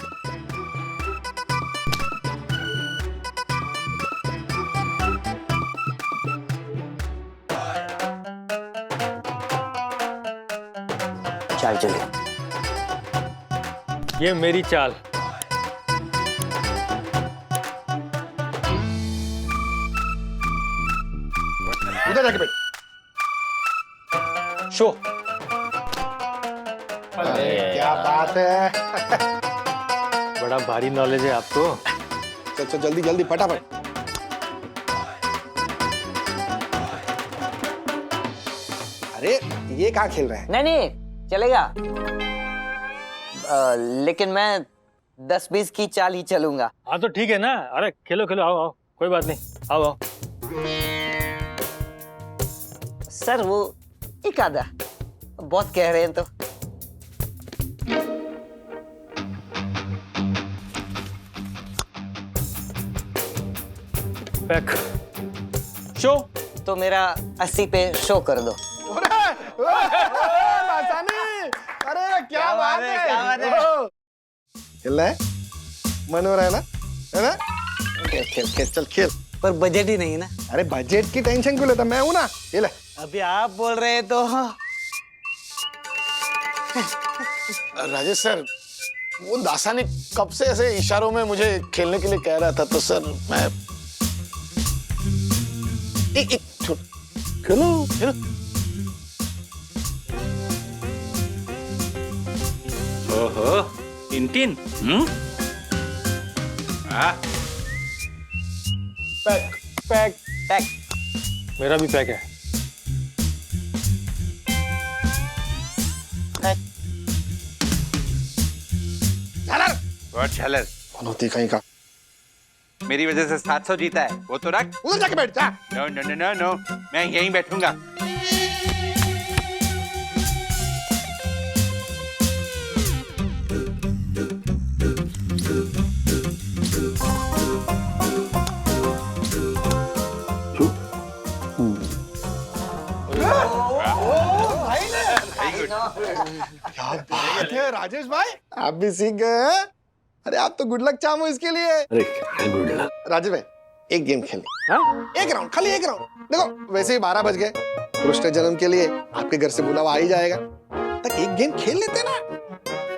Speaker 2: चाल चलिए।
Speaker 3: ये मेरी चाल।
Speaker 1: उधर जाके बैठ।
Speaker 3: शो।
Speaker 1: क्या बात है।
Speaker 3: बड़ा भारी नॉलेज है आपको।
Speaker 1: चल चल जल्दी जल्दी फटाफट। अरे ये कहाँ खेल रहे हैं?
Speaker 11: नहीं नहीं चलेगा, लेकिन मैं 10-20 की चाल ही चलूंगा।
Speaker 3: हाँ तो ठीक है ना, अरे खेलो खेलो, आओ आओ, कोई बात नहीं, आओ आओ।
Speaker 11: सर वो एक आधा, बहुत कह रहे हैं तो।
Speaker 3: Back show.
Speaker 11: तो मेरा 80 पे शो कर दो।
Speaker 1: अरे क्या बात है। खेल रहा है, मन हो रहा है ना, है ना? खेल खेल खेल चल खेल।
Speaker 12: पर बजट ही नहीं है ना।
Speaker 1: अरे बजट की टेंशन क्यों लेता, मैं हूं ना, खेल।
Speaker 12: अभी आप बोल रहे हैं तो।
Speaker 14: राजेश सर, वो दासा ने कब से ऐसे इशारों में मुझे खेलने के लिए कह रहा था, तो सर मैं एक
Speaker 2: खेलो
Speaker 14: खेलो।
Speaker 3: ओहो टिन पैक पैक
Speaker 11: पैक।
Speaker 3: मेरा भी पैक है।
Speaker 10: झलर
Speaker 1: होती कहीं का।
Speaker 10: मेरी वजह से 700 जीता है, वो तो रख।
Speaker 1: उधर जाके बैठ जा।
Speaker 10: No no no no no, मैं यहीं बैठूंगा।
Speaker 1: क्या बात है राजेश भाई, आप भी सीख गए हैं। अरे आप तो गुड लक चामो इसके लिए।
Speaker 2: अरे गुड लक।
Speaker 1: राजेश भाई एक गेम खेल, एक राउंड, खाली एक राउंड। देखो वैसे ही 12 बज गए, कृष्ण जन्म के लिए आपके घर से बुलावा आ ही जाएगा, तक एक गेम खेल लेते ना।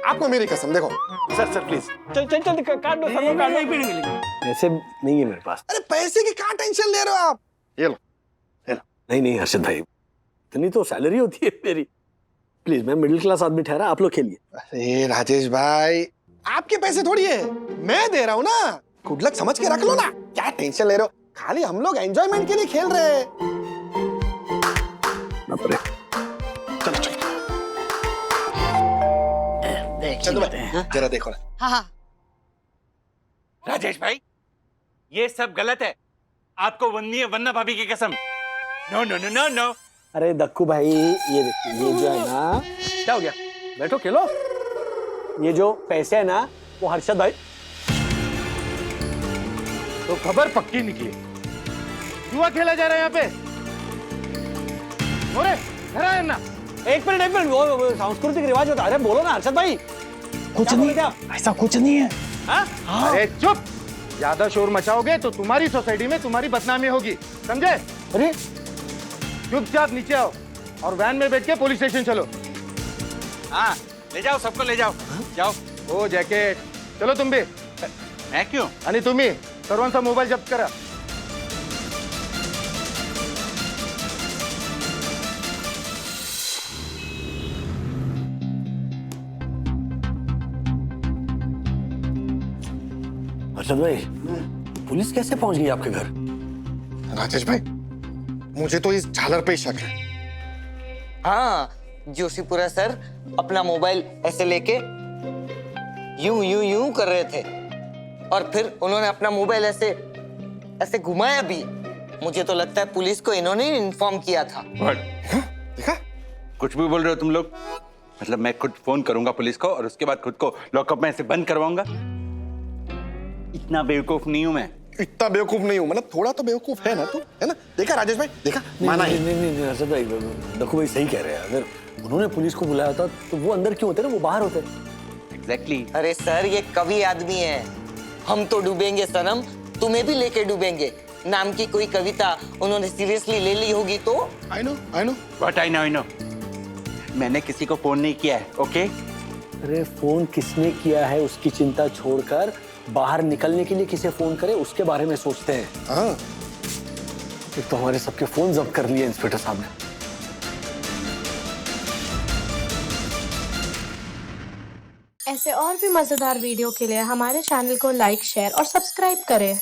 Speaker 1: आपको मेरी कसम। देखो
Speaker 2: सर प्लीज
Speaker 3: चल चल चल काट दो, सब लोग काट दो।
Speaker 2: ऐसे नहीं है मेरे पास।
Speaker 1: अरे पैसे की कहाँ टेंशन ले रहे हो आप, ये लो।
Speaker 2: नहीं हर्षद भाई, इतनी तो सैलरी होती है मेरी। प्लीज मैं मिडिल क्लास आदमी ठहरा, आप लोग खेलिए।
Speaker 1: अरे राजेश भाई आपके पैसे थोड़ी है, मैं दे रहा हूँ ना। गुड लक समझ के रख लो ना, क्या टेंशन ले रहे हो? खाली हम लोग एंजॉयमेंट के लिए खेल रहे हैं। चलो चलो चलो भाई, जरा देखो ना।
Speaker 7: हाँ हाँ
Speaker 15: राजेश भाई, ये सब गलत है। आपको वन्नी है वन्ना भाभी की कसम। No no no no no.
Speaker 2: अरे दक्कू भाई, ये जो है ना, क्या हो गया? बैठो खेलो। ये जो पैसे है ना, वो हर्षद भाई।
Speaker 14: तो खबर पक्की निकली, जुआ खेला जा रहा है यहाँ पे। अरे घर आए ना।
Speaker 2: एक मिनट, वो सांस्कृतिक रिवाज होता है। अरे बोलो ना हर्षद भाई।
Speaker 14: कुछ नहीं, ऐसा कुछ नहीं है।
Speaker 2: हाँ?
Speaker 14: अरे चुप, ज्यादा शोर मचाओगे तो तुम्हारी सोसाइटी में तुम्हारी बदनामी होगी, समझे?
Speaker 2: अरे
Speaker 14: चुपचाप नीचे आओ और वैन में बैठ के पुलिस स्टेशन चलो।
Speaker 15: हाँ, ले जाओ, सबको ले जाओ। जाओ।
Speaker 14: ओ जैकेट, चलो तुम भी।
Speaker 15: मैं क्यों?
Speaker 14: आणि तुम्ही सर्वांचा मोबाईल जप्त करा।
Speaker 2: हर्षद भाई, पुलिस कैसे पहुंच गई आपके घर?
Speaker 1: राजेश भाई, मुझे तो इस झालर पे शक है।
Speaker 11: हाँ, जोशीपुरा सर अपना मोबाइल ऐसे लेके यूं यूं यूं कर रहे थे और फिर उन्होंने अपना मोबाइल ऐसे ऐसे घुमाया भी। मुझे तो लगता है पुलिस को इन्होंने इन्फॉर्म किया था।
Speaker 1: देखा?
Speaker 15: कुछ भी बोल रहे हो तुम लोग। मतलब मैं खुद फोन करूंगा पुलिस को और उसके बाद खुद को लॉकअप में ऐसे बंद करवाऊंगा। इतना बेवकूफ नहीं हूं मैं।
Speaker 1: इतना बेवकूफ नहीं हूँ, मतलब थोड़ा तो बेवकूफ है ना तू, है ना? देखा राजेश भाई, देखा? माना ही।
Speaker 2: नहीं हर्षद भाई, दक्कू भाई सही कह रहे हैं। अगर उन्होंने पुलिस को बुलाया था तो वो अंदर क्यों होते ना, वो बाहर होते।
Speaker 15: एग्जैक्टली।
Speaker 11: अरे सर, ये कवि आदमी है। हम तो डूबेंगे सनम, तुम्हें भी लेके डूबेंगे नाम की कोई कविता उन्होंने सीरियसली ले ली होगी तो।
Speaker 1: I know
Speaker 15: what I know. मैंने किसी को फोन नहीं किया है, ओके?
Speaker 2: अरे फोन किसने किया है उसकी चिंता छोड़कर बाहर निकलने के लिए किसे फोन करे उसके बारे में सोचते हैं।
Speaker 1: हाँ।
Speaker 2: एक तो हमारे सबके फोन जब्त कर लिए इंस्पेक्टर साहब ने।
Speaker 16: ऐसे और भी मजेदार वीडियो के लिए हमारे चैनल को लाइक, शेयर और सब्सक्राइब करें।